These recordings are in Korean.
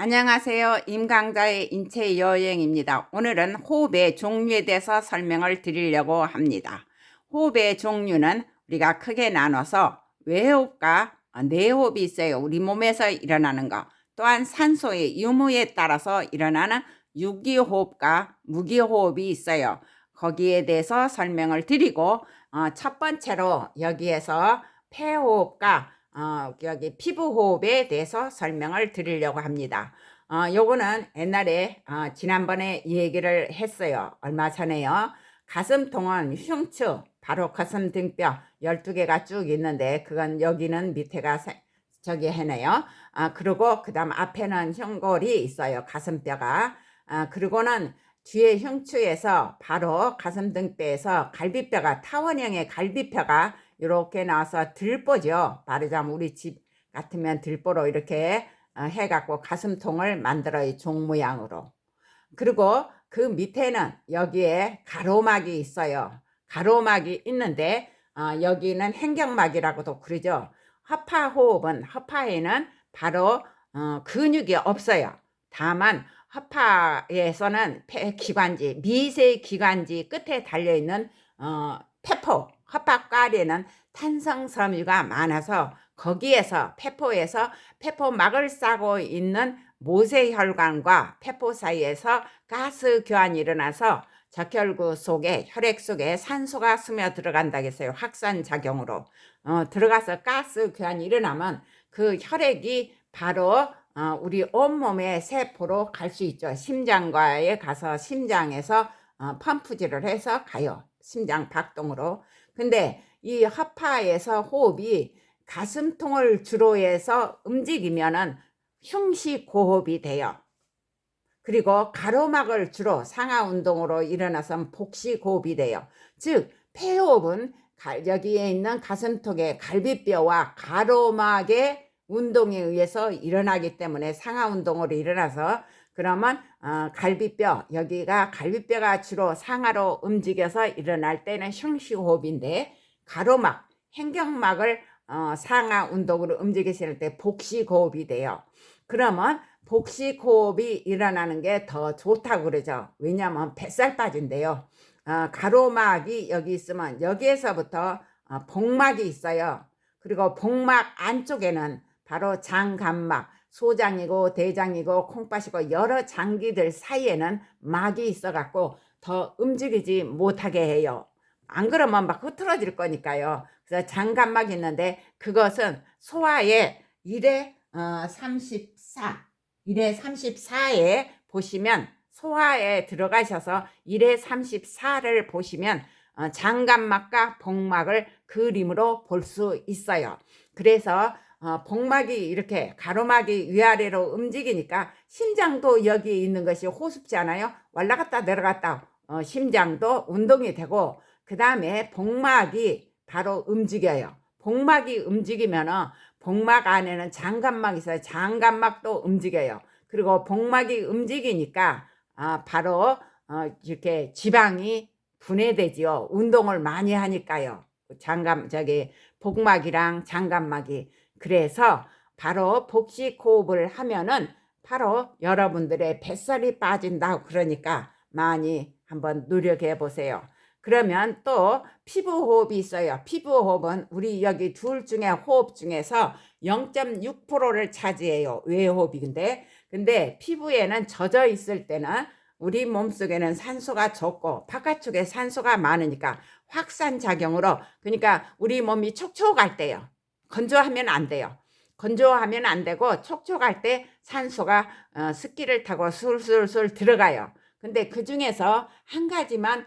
안녕하세요. 임강자의 인체 여행입니다. 오늘은 호흡의 종류에 대해서 설명을 드리려고 합니다. 호흡의 종류는 우리가 크게 나눠서 외호흡과 내호흡이 있어요. 우리 몸에서 일어나는 거. 또한 산소의 유무에 따라서 일어나는 유기호흡과 무기호흡이 있어요. 거기에 대해서 설명을 드리고 첫 번째로 여기에서 폐호흡과 여기 피부호흡에 대해서 설명을 드리려고 합니다. 요거는 옛날에 지난번에 이 얘기를 했어요. 얼마 전에요. 가슴통은 흉추, 바로 가슴 등뼈 12개가 쭉 있는데 그건 여기는 밑에가 저기 해네요. 그리고 그 다음 앞에는 흉골이 있어요. 가슴뼈가. 그리고는 뒤에 흉추에서 바로 가슴 등뼈에서 갈비뼈가 타원형의 갈비뼈가 이렇게 나와서 들보죠. 말하자면 우리 집 같으면 들보로 이렇게 해갖고 가슴통을 만들어요. 종 모양으로. 그리고 그 밑에는 여기에 가로막이 있어요. 가로막이 있는데 여기는 행경막이라고도 그러죠. 허파호흡은 허파에는 바로 근육이 없어요. 다만 허파에서는 폐기관지, 미세기관지 끝에 달려있는 폐포, 허파가리에는 탄성섬유가 많아서 거기에서 폐포에서 폐포막을 싸고 있는 모세혈관과 폐포 사이에서 가스 교환이 일어나서 적혈구 속에 혈액 속에 산소가 스며 들어간다고 했어요. 확산작용으로 들어가서 가스 교환이 일어나면 그 혈액이 바로 우리 온몸의 세포로 갈 수 있죠. 심장과에 가서 심장에서 펌프질을 해서 가요. 심장 박동으로. 근데 이 허파에서 호흡이 가슴통을 주로 해서 움직이면은 흉시고호흡이 돼요. 그리고 가로막을 주로 상하 운동으로 일어나서 복시고호흡이 돼요. 즉 폐호흡은 여기에 있는 가슴통의 갈비뼈와 가로막의 운동에 의해서 일어나기 때문에 상하 운동으로 일어나서 그러면 갈비뼈, 여기가 갈비뼈가 주로 상하로 움직여서 일어날 때는 흉시호흡인데 가로막, 행경막을 상하 운동으로 움직이실 때 복시호흡이 돼요. 그러면 복식호흡이 일어나는 게 더 좋다고 그러죠. 왜냐하면 뱃살 빠진대요. 가로막이 여기 있으면 여기에서부터 복막이 있어요. 그리고 복막 안쪽에는 바로 장간막, 소장이고 대장이고 콩팥이고 여러 장기들 사이에는 막이 있어갖고 더 움직이지 못하게 해요. 안 그러면 막 흐트러질 거니까요. 그래서 장간막이 있는데 그것은 소화의 1에 34 1회 34에 보시면 소화에 들어가셔서 1회 34를 보시면 장간막과 복막을 그림으로 볼 수 있어요. 그래서 복막이 이렇게 가로막이 위아래로 움직이니까 심장도 여기 있는 것이 호흡잖아요. 올라갔다 내려갔다 심장도 운동이 되고 그 다음에 복막이 바로 움직여요. 복막이 움직이면 복막 안에는 장간막이 있어요. 장간막도 움직여요. 그리고 복막이 움직이니까 바로 이렇게 지방이 분해되지요. 운동을 많이 하니까요. 복막이랑 장간막이. 그래서 바로 복식호흡을 하면은 바로 여러분들의 뱃살이 빠진다고 그러니까 많이 한번 노력해 보세요. 그러면 또 피부호흡이 있어요. 피부호흡은 우리 여기 둘 중에 호흡 중에서 0.6%를 차지해요. 외호흡인데 근데 피부에는 젖어 있을 때는 우리 몸속에는 산소가 적고 바깥쪽에 산소가 많으니까 확산작용으로 그러니까 우리 몸이 촉촉할 때요. 건조하면 안 돼요. 건조하면 안 되고 촉촉할 때 산소가 습기를 타고 술술술 들어가요. 근데 그 중에서 한 가지만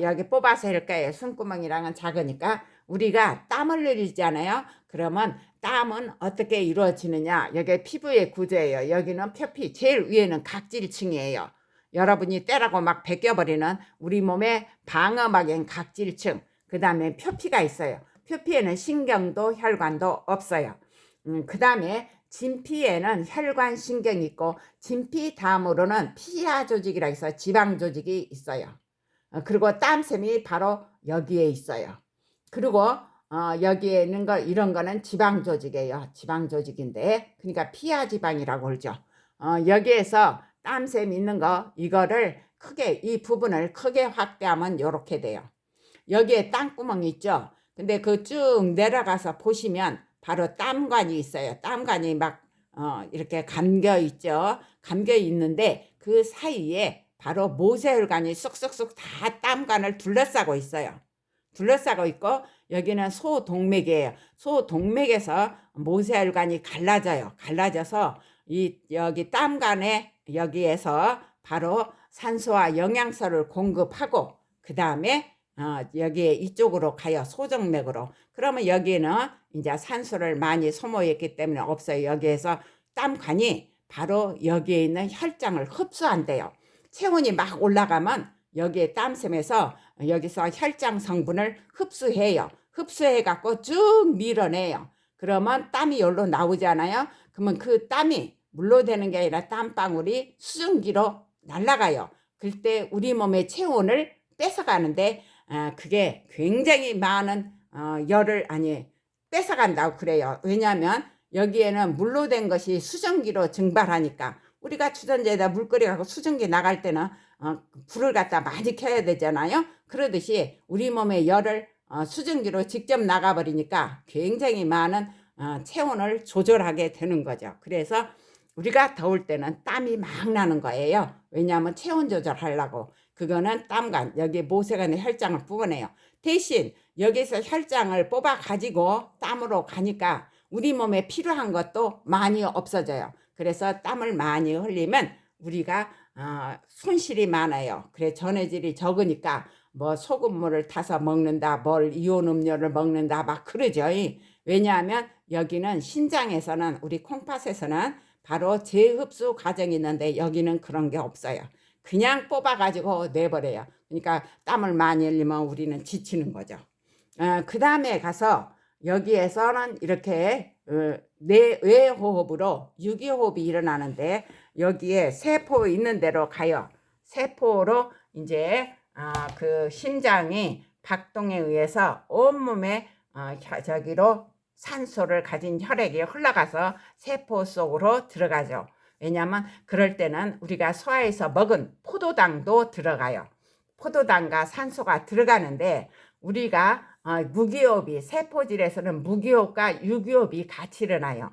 여기 뽑아서 할까요? 숨구멍이랑은 작으니까 우리가 땀을 흘리잖아요. 그러면 땀은 어떻게 이루어지느냐? 여기 피부의 구조예요. 여기는 표피, 제일 위에는 각질층이에요. 여러분이 때라고 막 벗겨버리는 우리 몸의 방어막인 각질층, 그 다음에 표피가 있어요. 표피에는 신경도 혈관도 없어요. 그 다음에 진피에는 혈관 신경이 있고 진피 다음으로는 피하 조직이라 해서 지방 조직이 있어요. 그리고 땀샘이 바로 여기에 있어요. 그리고 여기에 있는 거 이런 거는 지방 조직이에요. 지방 조직인데 그러니까 피하 지방이라고 그러죠. 여기에서 땀샘 있는 거 이거를 크게 이 부분을 크게 확대하면 요렇게 돼요. 여기에 땀구멍 있죠. 근데 그 쭉 내려가서 보시면 바로 땀관이 있어요. 땀관이 막 이렇게 감겨 있죠. 감겨 있는데 그 사이에 바로 모세혈관이 쑥쑥쑥 다 땀관을 둘러싸고 있어요. 둘러싸고 있고 여기는 소동맥이에요. 소동맥에서 모세혈관이 갈라져요. 갈라져서 여기 땀관에 여기에서 바로 산소와 영양소를 공급하고 그 다음에 여기 이쪽으로 가요. 소정맥으로. 그러면 여기는 이제 산소를 많이 소모했기 때문에 없어요. 여기에서 땀관이 바로 여기에 있는 혈장을 흡수한대요. 체온이 막 올라가면 여기에 땀샘에서 여기서 혈장 성분을 흡수해요. 흡수해 갖고 쭉 밀어내요. 그러면 땀이 여기로 나오잖아요. 그러면 그 땀이 물로 되는 게 아니라 땀방울이 수증기로 날아가요. 그때 우리 몸의 체온을 뺏어가는데 그게 굉장히 많은 열을 뺏어간다고 그래요. 왜냐하면 여기에는 물로 된 것이 수증기로 증발하니까 우리가 주전자에다 물 끓여갖고 수증기 나갈 때는 불을 갖다 많이 켜야 되잖아요. 그러듯이 우리 몸의 열을 수증기로 직접 나가버리니까 굉장히 많은 체온을 조절하게 되는 거죠. 그래서 우리가 더울 때는 땀이 막 나는 거예요. 왜냐하면 체온 조절하려고. 그거는 땀관, 여기 모세관의 혈장을 뽑아내요. 대신 여기서 혈장을 뽑아 가지고 땀으로 가니까 우리 몸에 필요한 것도 많이 없어져요. 그래서 땀을 많이 흘리면 우리가 손실이 많아요. 그래 전해질이 적으니까 뭐 소금물을 타서 먹는다, 뭘 이온 음료를 먹는다 막 그러죠. 왜냐하면 여기는 신장에서는 우리 콩팥에서는 바로 재흡수 과정이 있는데 여기는 그런 게 없어요. 그냥 뽑아가지고 내버려요. 그러니까 땀을 많이 흘리면 우리는 지치는 거죠. 그 다음에 가서 여기에서는 이렇게 외호흡으로 유기호흡이 일어나는데 여기에 세포 있는 데로 가요. 세포로 이제 그 심장이 박동에 의해서 온몸에 저기로 산소를 가진 혈액이 흘러가서 세포 속으로 들어가죠. 왜냐하면 그럴 때는 우리가 소화해서 먹은 포도당도 들어가요. 포도당과 산소가 들어가는데 우리가 무기호흡이 세포질에서는 무기호흡과 유기호흡이 같이 일어나요.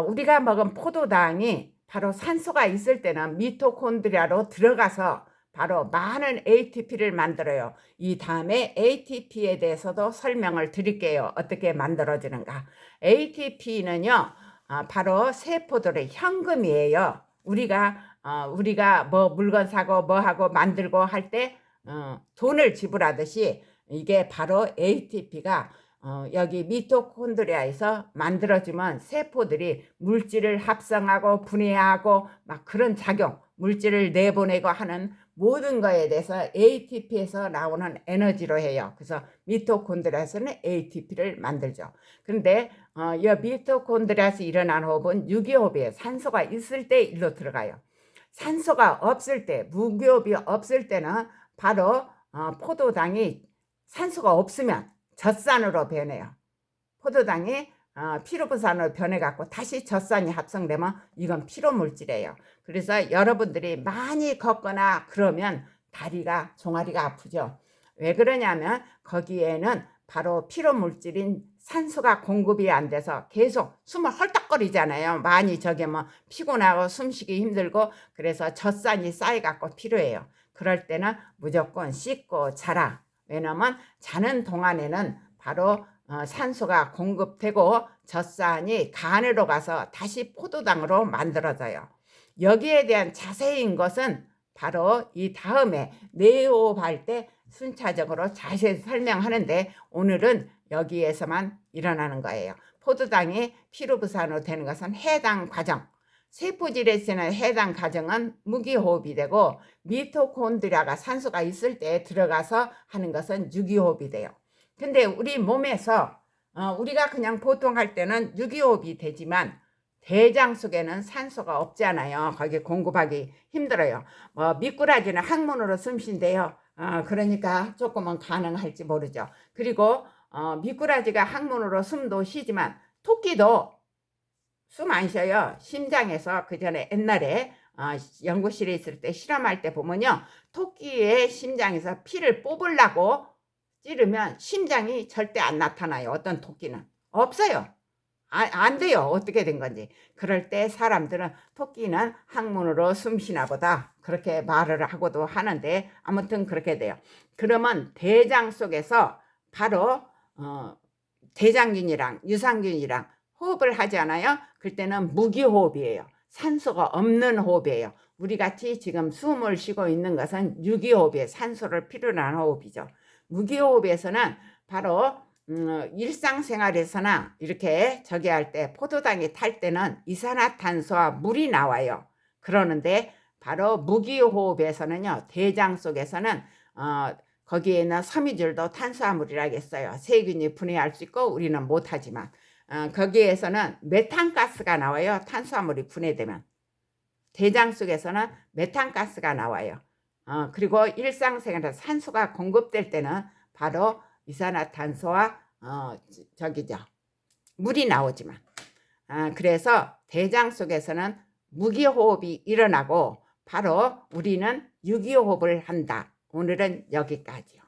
우리가 먹은 포도당이 바로 산소가 있을 때는 미토콘드리아로 들어가서 바로 많은 ATP를 만들어요. 이 다음에 ATP에 대해서도 설명을 드릴게요. 어떻게 만들어지는가. ATP는요. 바로 세포들의 현금이에요. 우리가 뭐 물건 사고 뭐 하고 만들고 할 때 돈을 지불하듯이 이게 바로 ATP가 여기 미토콘드리아에서 만들어지면 세포들이 물질을 합성하고 분해하고 막 그런 작용, 물질을 내보내고 하는 모든 거에 대해서 ATP에서 나오는 에너지로 해요. 그래서 미토콘드리아에서는 ATP를 만들죠. 그런데 이 미토콘드리아에서 일어나는 호흡은 유기호흡이에요. 산소가 있을 때 일로 들어가요. 산소가 없을 때, 무기호흡이 없을 때는 바로 포도당이 산소가 없으면 젖산으로 변해요. 포도당이 피로부산으로 변해갖고 다시 젖산이 합성되면 이건 피로물질이에요. 그래서 여러분들이 많이 걷거나 그러면 다리가 종아리가 아프죠. 왜 그러냐면 거기에는 바로 피로물질인 산소가 공급이 안 돼서 계속 숨을 헐떡거리잖아요. 많이 저기면 피곤하고 숨쉬기 힘들고 그래서 젖산이 쌓여갖고 필요해요. 그럴 때는 무조건 씻고 자라. 왜냐면 자는 동안에는 바로 산소가 공급되고 젖산이 간으로 가서 다시 포도당으로 만들어져요. 여기에 대한 자세인 것은 바로 이 다음에 내호흡할 때 순차적으로 자세히 설명하는데 오늘은 여기에서만 일어나는 거예요. 포도당이 피로부산으로 되는 것은 해당 과정. 세포질에서는 해당 과정은 무기호흡이 되고 미토콘드리아가 산소가 있을 때 들어가서 하는 것은 유기호흡이 돼요. 근데 우리 몸에서 우리가 그냥 보통 할 때는 유기호흡이 되지만 대장 속에는 산소가 없잖아요. 거기 공급하기 힘들어요. 미꾸라지는 항문으로 숨 쉰대요. 그러니까 조금은 가능할지 모르죠. 그리고 미꾸라지가 항문으로 숨도 쉬지만 토끼도 숨 안 쉬어요. 심장에서 그 전에 옛날에 연구실에 있을 때 실험할 때 보면요. 토끼의 심장에서 피를 뽑으려고 찌르면 심장이 절대 안 나타나요. 어떤 토끼는. 없어요. 안 돼요. 어떻게 된 건지. 그럴 때 사람들은 토끼는 항문으로 숨 쉬나 보다. 그렇게 말을 하고도 하는데 아무튼 그렇게 돼요. 그러면 대장 속에서 바로 대장균이랑 유산균이랑 호흡을 하지 않아요? 그때는 무기호흡이에요. 산소가 없는 호흡이에요. 우리 같이 지금 숨을 쉬고 있는 것은 유기호흡이에요. 산소를 필요로 하는 호흡이죠. 무기호흡에서는 바로 일상생활에서나 이렇게 저기 할 때 포도당이 탈 때는 이산화탄소와 물이 나와요. 그러는데 바로 무기호흡에서는요. 대장 속에서는 거기에 있는 섬유질도 탄수화물이라고 했어요. 세균이 분해할 수 있고 우리는 못하지만 거기에서는 메탄가스가 나와요. 탄수화물이 분해되면. 대장 속에서는 메탄가스가 나와요. 그리고 일상생활에서 산소가 공급될 때는 바로 이산화탄소와 저기죠. 물이 나오지만 그래서 대장 속에서는 무기호흡이 일어나고 바로 우리는 유기호흡을 한다. 오늘은 여기까지요.